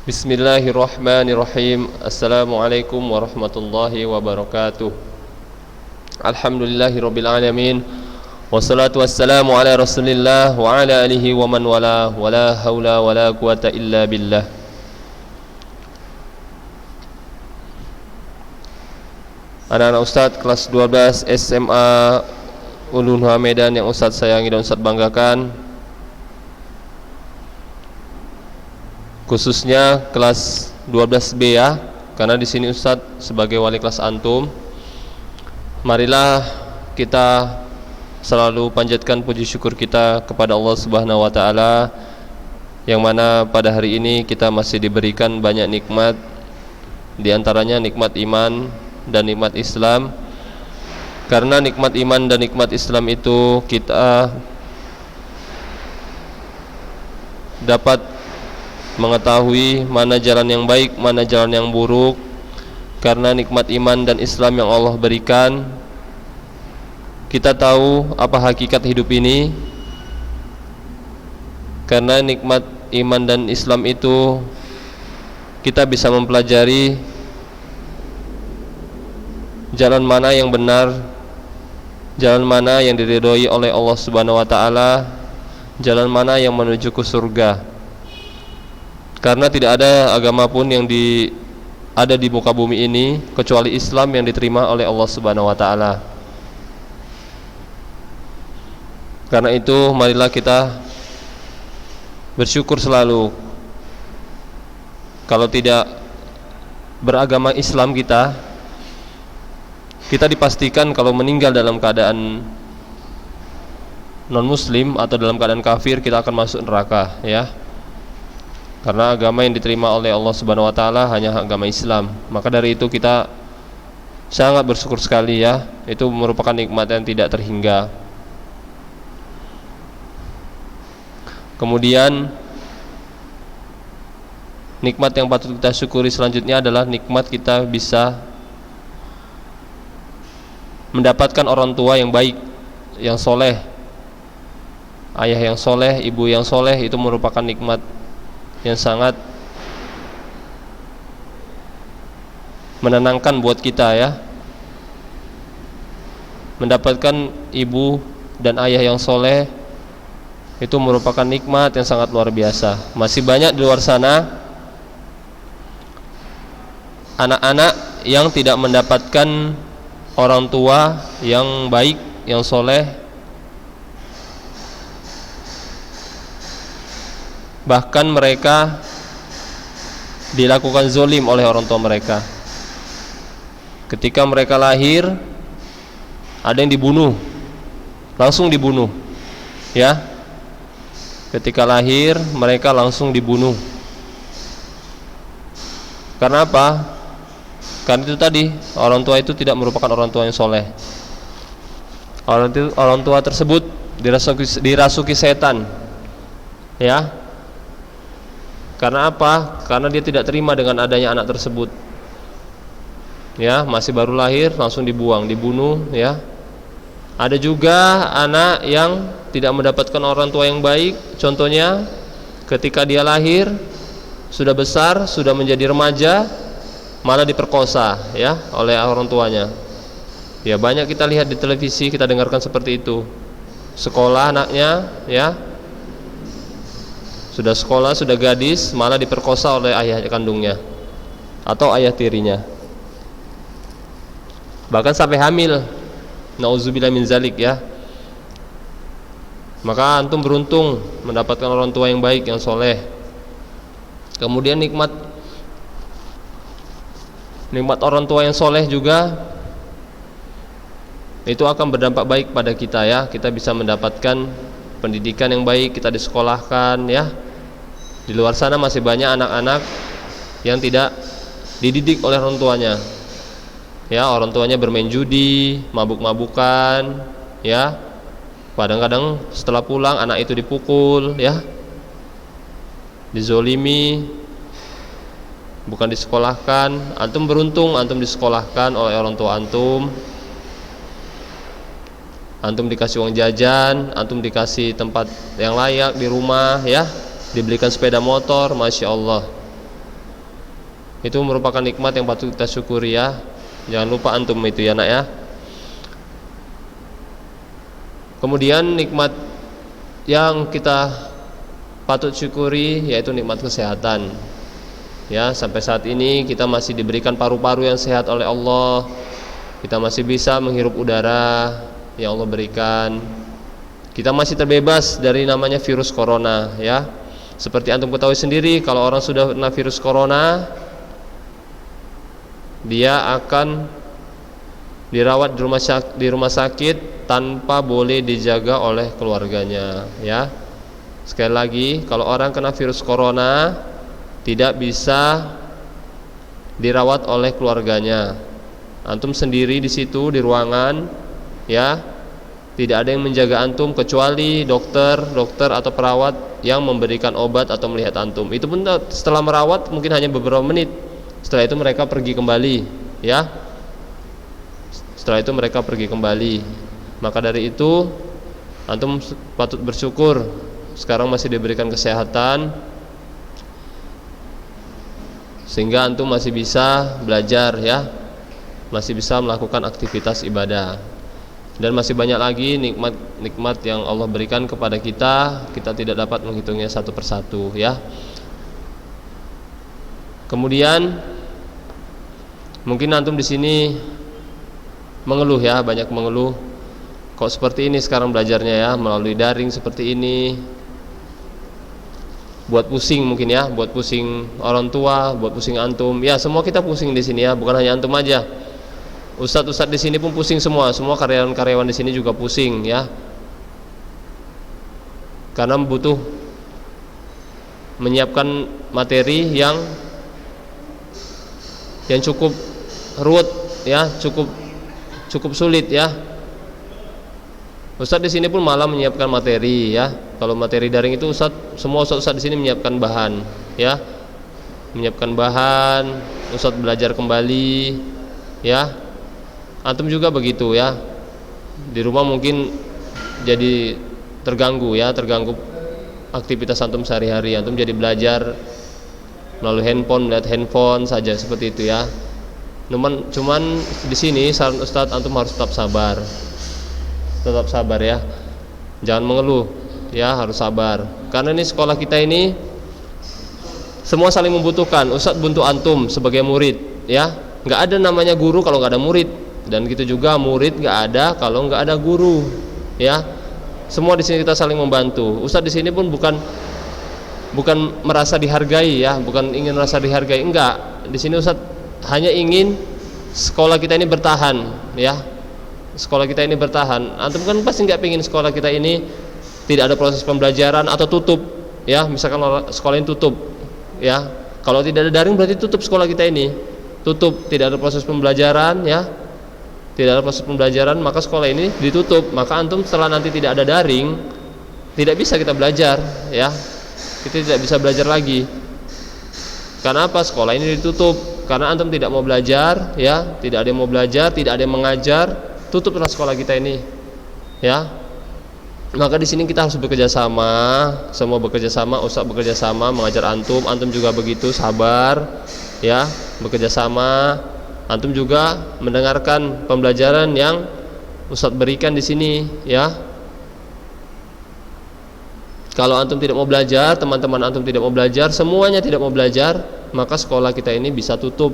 Bismillahirrahmanirrahim. Assalamualaikum warahmatullahi wabarakatuh. Alhamdulillahirabbil alamin. Wassalatu wassalamu ala Rasulillah wa ala alihi wa man wala wala haula wala quwata illa billah. Anak-anak Ustadz kelas 12 SMA Ulun Medan yang Ustadz sayangi dan Ustadz banggakan, khususnya kelas 12B ya, karena di sini Ustadz sebagai wali kelas antum. Marilah kita selalu panjatkan puji syukur kita kepada Allah Subhanahu wa taala, yang mana pada hari ini kita masih diberikan banyak nikmat, di antaranya nikmat iman dan nikmat Islam. Karena nikmat iman dan nikmat Islam itu kita dapat mengetahui mana jalan yang baik, mana jalan yang buruk. Karena nikmat iman dan Islam yang Allah berikan, kita tahu apa hakikat hidup ini. Karena nikmat iman dan Islam itu kita bisa mempelajari jalan mana yang benar, jalan mana yang diridhoi oleh Allah Subhanahu wa taala, jalan mana yang menuju ke surga. Karena tidak ada agama pun yang ada di muka bumi ini kecuali Islam yang diterima oleh Allah Subhanahu wa taala. Karena itu marilah kita bersyukur selalu. Kalau tidak beragama Islam kita dipastikan kalau meninggal dalam keadaan non muslim atau dalam keadaan kafir, kita akan masuk neraka ya. Karena agama yang diterima oleh Allah Subhanahu wa taala hanya agama Islam. Maka dari itu kita sangat bersyukur sekali ya. Itu merupakan nikmat yang tidak terhingga. Kemudian nikmat yang patut kita syukuri selanjutnya adalah nikmat kita bisa mendapatkan orang tua yang baik, yang soleh. Ayah yang soleh, ibu yang soleh, itu merupakan nikmat yang sangat menenangkan buat kita ya. Mendapatkan ibu dan ayah yang soleh itu merupakan nikmat yang sangat luar biasa. Masih banyak di luar sana anak-anak yang tidak mendapatkan orang tua yang baik, yang soleh. Bahkan mereka dilakukan zolim oleh orang tua mereka. Ketika mereka lahir, ada yang dibunuh, langsung dibunuh ya. Ketika lahir mereka langsung dibunuh. Karena apa? Karena itu tadi, orang tua itu tidak merupakan orang tua yang soleh. Orang tua tersebut dirasuki setan ya. Karena apa? Karena dia tidak terima dengan adanya anak tersebut ya, masih baru lahir langsung dibuang, dibunuh ya. Ada juga anak yang tidak mendapatkan orang tua yang baik. Contohnya ketika dia lahir, sudah besar, sudah menjadi remaja, malah diperkosa ya oleh orang tuanya. Ya banyak kita lihat di televisi, kita dengarkan seperti itu. Sekolah anaknya ya, sudah sekolah, sudah gadis, malah diperkosa oleh ayah kandungnya atau ayah tirinya. Bahkan sampai hamil. Nauzubillah min zalik ya. Maka antum beruntung mendapatkan orang tua yang baik, yang soleh. Kemudian nikmat orang tua yang soleh juga itu akan berdampak baik pada kita ya. Kita bisa mendapatkan pendidikan yang baik, kita disekolahkan ya. Di luar sana masih banyak anak-anak yang tidak dididik oleh orang tuanya ya. Orang tuanya bermain judi, mabuk-mabukan ya. Kadang-kadang setelah pulang anak itu dipukul ya, dizolimi, bukan disekolahkan. Antum beruntung, antum disekolahkan oleh orang tua antum. Antum dikasih uang jajan, antum dikasih tempat yang layak di rumah ya, dibelikan sepeda motor, Masya Allah. Itu merupakan nikmat yang patut kita syukuri ya. Jangan lupa antum itu ya nak ya. Kemudian nikmat yang kita patut syukuri yaitu nikmat kesehatan. Ya, sampai saat ini kita masih diberikan paru-paru yang sehat oleh Allah. Kita masih bisa menghirup udara yang Allah berikan. Kita masih terbebas dari namanya virus corona ya. Seperti antum ketahui sendiri, kalau orang sudah kena virus corona, dia akan dirawat di rumah sakit tanpa boleh dijaga oleh keluarganya ya. Sekali lagi, kalau orang kena virus corona tidak bisa dirawat oleh keluarganya. Antum sendiri di situ di ruangan ya. Tidak ada yang menjaga antum kecuali dokter atau perawat yang memberikan obat atau melihat antum. Itu pun setelah merawat mungkin hanya beberapa menit. Setelah itu mereka pergi kembali ya. Setelah itu mereka pergi kembali. Maka dari itu antum patut bersyukur sekarang masih diberikan kesehatan, sehingga antum masih bisa belajar ya, masih bisa melakukan aktivitas ibadah. Dan masih banyak lagi nikmat yang Allah berikan kepada kita. Kita tidak dapat menghitungnya satu persatu ya. Kemudian mungkin antum di sini mengeluh ya, banyak mengeluh. Kok seperti ini sekarang belajarnya ya, melalui daring seperti ini. Buat pusing mungkin ya, buat pusing orang tua, buat pusing antum. Ya, semua kita pusing di sini ya, bukan hanya antum aja. Ustadz di sini pun pusing semua karyawan-karyawan di sini juga pusing ya. Karena butuh menyiapkan materi yang cukup ruwet ya, cukup sulit ya. Ustadz di sini pun malah menyiapkan materi ya. Kalau materi daring itu semua ustadz di sini menyiapkan bahan ya. Menyiapkan bahan, ustadz belajar kembali ya. Antum juga begitu ya. Di rumah mungkin jadi terganggu aktivitas antum sehari-hari. Antum jadi belajar melalui handphone, melihat handphone saja seperti itu ya. Cuman di sini saran Ustadz, antum harus tetap sabar ya. Jangan mengeluh ya, harus sabar. Karena ini sekolah kita ini semua saling membutuhkan. Ustadz butuh antum sebagai murid ya. Nggak ada namanya guru kalau nggak ada murid. Dan gitu juga murid nggak ada kalau nggak ada guru ya. Semua di sini kita saling membantu. Ustadz di sini pun bukan merasa dihargai ya, bukan ingin merasa dihargai, enggak. Di sini Ustadz hanya ingin sekolah kita ini bertahan ya. Sekolah kita ini bertahan. Antum kan pasti nggak pengen sekolah kita ini tidak ada proses pembelajaran atau tutup ya. Misalkan sekolah ini tutup ya. Kalau tidak ada daring berarti tutup sekolah kita ini. Tutup, tidak ada proses pembelajaran ya. Tidak ada proses pembelajaran, maka sekolah ini ditutup. Maka antum setelah nanti tidak ada daring, tidak bisa kita belajar ya. Kita tidak bisa belajar lagi. Karena apa? Sekolah ini ditutup. Karena antum tidak mau belajar ya, tidak ada yang mau belajar, tidak ada yang mengajar, tutuplah sekolah kita ini ya. Maka di sini kita harus bekerja sama, semua bekerja sama, ustaz bekerja sama mengajar antum juga begitu, sabar ya, bekerja sama. Antum juga mendengarkan pembelajaran yang ustaz berikan di sini ya. Kalau antum tidak mau belajar, teman-teman antum tidak mau belajar, semuanya tidak mau belajar, maka sekolah kita ini bisa tutup.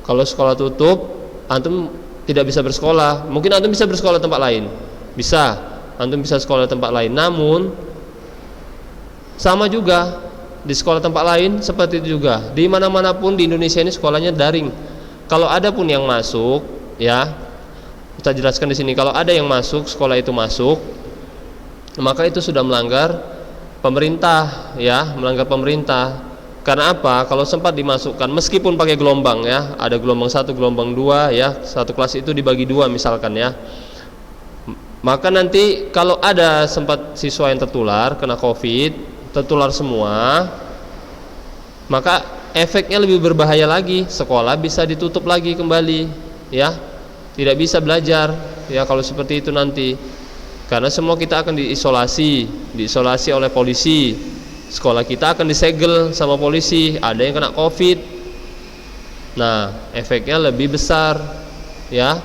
Kalau sekolah tutup, antum tidak bisa bersekolah. Mungkin antum bisa bersekolah tempat lain, bisa, antum bisa sekolah tempat lain. Namun sama juga di sekolah tempat lain seperti itu juga. Di mana-mana pun di Indonesia ini sekolahnya daring. Kalau ada pun yang masuk, ya, kita jelaskan di sini. Kalau ada yang masuk, sekolah itu masuk, maka itu sudah melanggar pemerintah, ya, melanggar pemerintah. Karena apa? Kalau sempat dimasukkan, meskipun pakai gelombang, ya, ada gelombang 1, gelombang 2, ya, satu kelas itu dibagi 2 misalkan, ya. Maka nanti kalau ada sempat siswa yang tertular, kena COVID, tertular semua, maka efeknya lebih berbahaya lagi. Sekolah bisa ditutup lagi kembali ya, tidak bisa belajar ya kalau seperti itu nanti. Karena semua kita akan diisolasi oleh polisi. Sekolah kita akan disegel sama polisi. Ada yang kena COVID Nah, efeknya lebih besar, ya.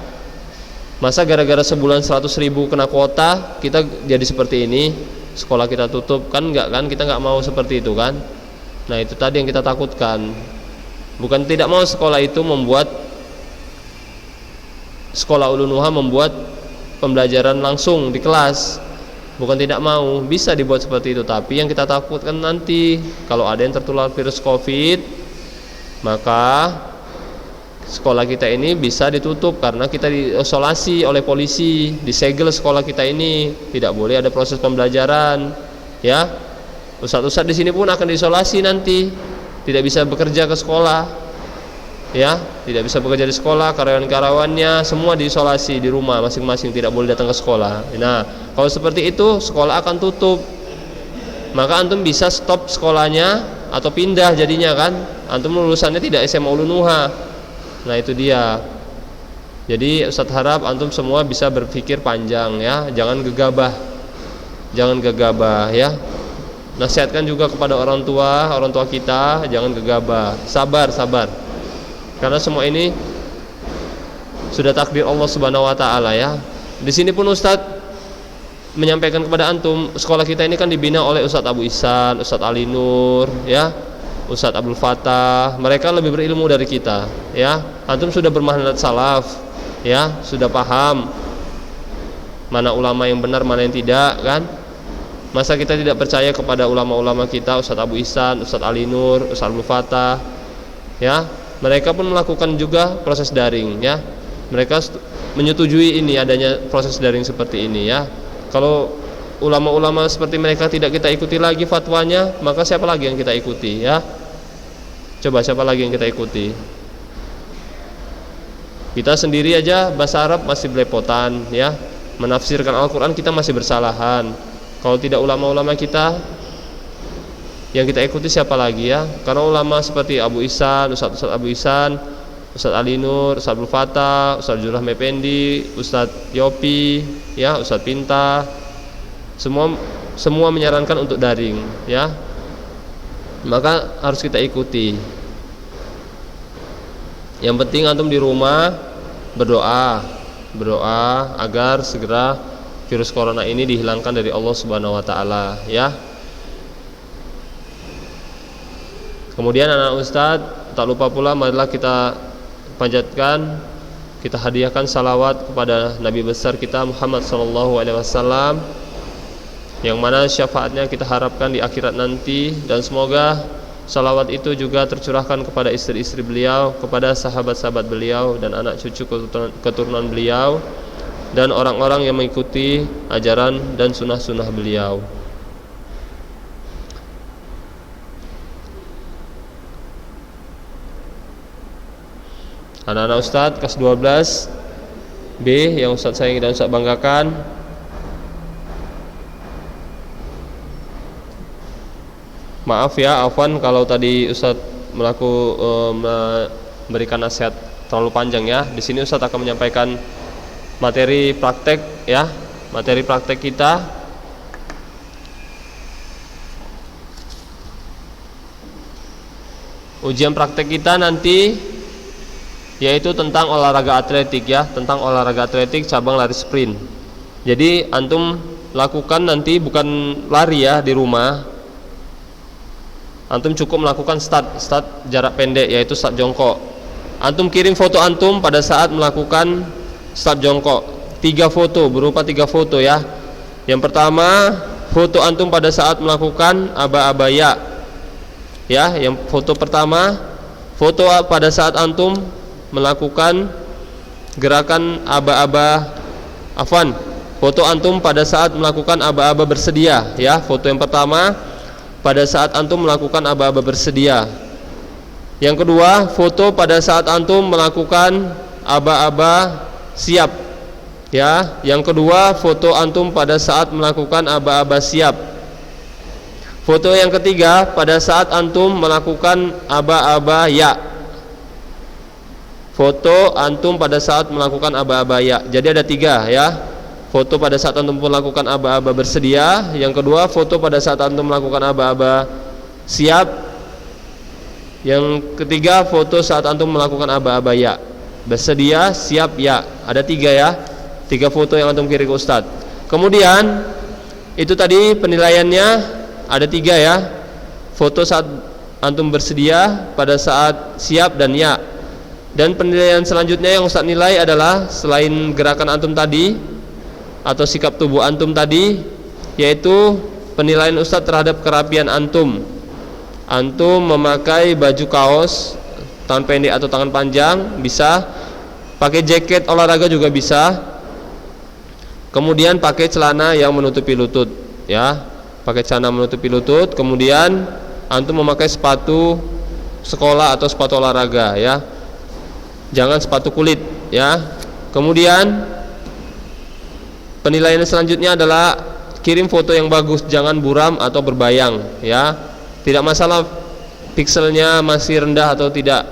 Masa gara-gara sebulan 100.000 kena kuota kita jadi seperti ini, sekolah kita tutup? Kan enggak kan, kita enggak mau seperti itu kan. Nah, itu tadi yang kita takutkan. Bukan tidak mau sekolah itu membuat sekolah Ulunuha membuat pembelajaran langsung di kelas. Bukan tidak mau, bisa dibuat seperti itu. Tapi yang kita takutkan nanti kalau ada yang tertular virus Covid, maka sekolah kita ini bisa ditutup karena kita diisolasi oleh polisi, disegel sekolah kita ini, tidak boleh ada proses pembelajaran, ya. Ustadz-ustadz di sini pun akan diisolasi nanti, tidak bisa bekerja ke sekolah, ya, tidak bisa bekerja di sekolah, karyawan-karyawannya semua diisolasi di rumah masing-masing, tidak boleh datang ke sekolah. Nah, kalau seperti itu sekolah akan tutup, maka antum bisa stop sekolahnya atau pindah jadinya kan, antum lulusannya tidak SMA Ulunuha. Nah, itu dia. Jadi Ustadz harap antum semua bisa berpikir panjang, ya, jangan gegabah. Jangan gegabah, ya. Nasihatkan juga kepada orang tua kita, jangan gegabah. Sabar. Karena semua ini sudah takdir Allah Subhanahu wa taala, ya. Di sini pun Ustadz menyampaikan kepada antum, sekolah kita ini kan dibina oleh Ustadz Abu Ihsan, Ustadz Ali Nur, ya, Ustadz Abdul Fattah. Mereka lebih berilmu dari kita, ya. Antum sudah bermanhaj salaf, ya, sudah paham mana ulama yang benar, mana yang tidak, kan? Masa kita tidak percaya kepada ulama-ulama kita, Ustadz Abu Ihsan, Ustadz Ali Nur, Ustadz Abdul Fattah, ya. Mereka pun melakukan juga proses daring, ya. Mereka menyetujui ini adanya proses daring seperti ini, ya. Kalau ulama-ulama seperti mereka tidak kita ikuti lagi fatwanya, maka siapa lagi yang kita ikuti, ya? Coba siapa lagi yang kita ikuti? Kita sendiri aja bahasa Arab masih belepotan, ya. Menafsirkan Al-Quran kita masih bersalahan. Kalau tidak ulama-ulama kita yang kita ikuti siapa lagi, ya? Karena ulama seperti Abu Ihsan, Ustadz Abu Ihsan, Ustadz Ali Nur, Ustadz Abdul Fattah, Ustadz Jurah Mependi, Ustadz Yopi, ya, Ustadz Pinta, semua menyarankan untuk daring, ya. Maka harus kita ikuti. Yang penting antum di rumah berdoa agar segera virus corona ini dihilangkan dari Allah Subhanahu wa taala, ya. Kemudian anak ustadz, tak lupa pula marilah kita panjatkan, kita hadiahkan salawat kepada Nabi besar kita Muhammad sallallahu alaihi wasallam, yang mana syafaatnya kita harapkan di akhirat nanti, dan semoga salawat itu juga tercurahkan kepada istri-istri beliau, kepada sahabat-sahabat beliau dan anak cucu keturunan beliau, dan orang-orang yang mengikuti ajaran dan sunnah-sunnah beliau. Anak-anak Ustadz kelas 12 B yang Ustadz sayangi dan Ustadz banggakan, maaf ya, afwan kalau tadi Ustadz memberikan nasihat terlalu panjang, ya. Di sini Ustadz akan menyampaikan materi praktek, ya, materi praktek kita. Ujian praktek kita nanti yaitu tentang olahraga atletik, ya, tentang olahraga atletik cabang lari sprint. Jadi antum lakukan nanti bukan lari, ya, di rumah. Antum cukup melakukan start jarak pendek, yaitu start jongkok. Antum kirim foto antum pada saat melakukan start jongkok. 3 foto, berupa 3 foto, ya. Yang pertama, foto antum pada saat melakukan aba-aba ya. Ya, yang foto pertama, foto pada saat antum melakukan gerakan aba-aba, afwan, foto antum pada saat melakukan aba-aba bersedia, ya. Foto yang pertama pada saat antum melakukan aba-aba bersedia. Yang kedua, foto pada saat antum melakukan aba-aba siap, ya. Yang kedua, foto antum pada saat melakukan aba-aba siap. Foto yang ketiga pada saat antum melakukan aba-aba ya. Foto antum pada saat melakukan aba-aba ya. Jadi ada 3, ya. Foto pada saat antum melakukan aba-aba bersedia. Yang kedua, foto pada saat antum melakukan aba-aba siap. Yang ketiga, foto saat antum melakukan aba-aba ya. Bersedia, siap, ya. Ada 3 ya. 3 foto yang antum kirim ke Ustadz. Kemudian itu tadi penilaiannya ada 3 ya. Foto saat antum bersedia, pada saat siap, dan ya. Dan penilaian selanjutnya yang Ustadz nilai adalah selain gerakan antum tadi atau sikap tubuh antum tadi, yaitu penilaian Ustadz terhadap kerapian antum. Antum memakai baju kaos tangan pendek atau tangan panjang bisa, pakai jaket olahraga juga bisa. Kemudian pakai celana yang menutupi lutut, ya. Pakai celana menutupi lutut. Kemudian antum memakai sepatu sekolah atau sepatu olahraga, ya. Jangan sepatu kulit, ya. Kemudian penilaian selanjutnya adalah kirim foto yang bagus, jangan buram atau berbayang, ya. Tidak masalah pikselnya masih rendah atau tidak,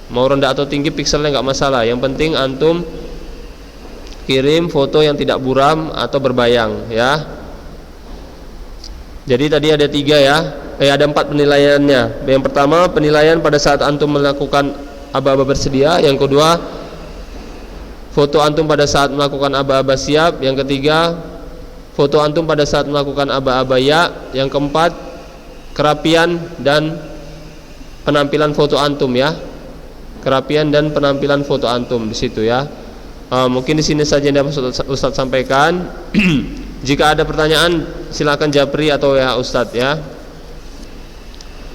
mau rendah atau tinggi pikselnya nggak masalah. Yang penting antum kirim foto yang tidak buram atau berbayang, ya. Jadi tadi ada 3 ya, ada 4 penilaiannya. Yang pertama, penilaian pada saat antum melakukan aba-aba bersedia. Yang kedua, foto antum pada saat melakukan aba-aba siap. Yang ketiga, foto antum pada saat melakukan aba-aba ya. Yang keempat, kerapian dan penampilan foto antum, ya. Kerapian dan penampilan foto antum di situ, ya. Mungkin di sini saja yang dapat Ustadz sampaikan. Jika ada pertanyaan silakan japri atau ya Ustadz, ya.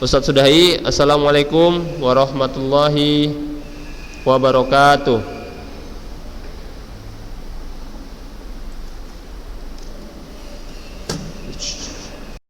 Ustadz sudahi. Assalamualaikum warahmatullahi wabarakatuh.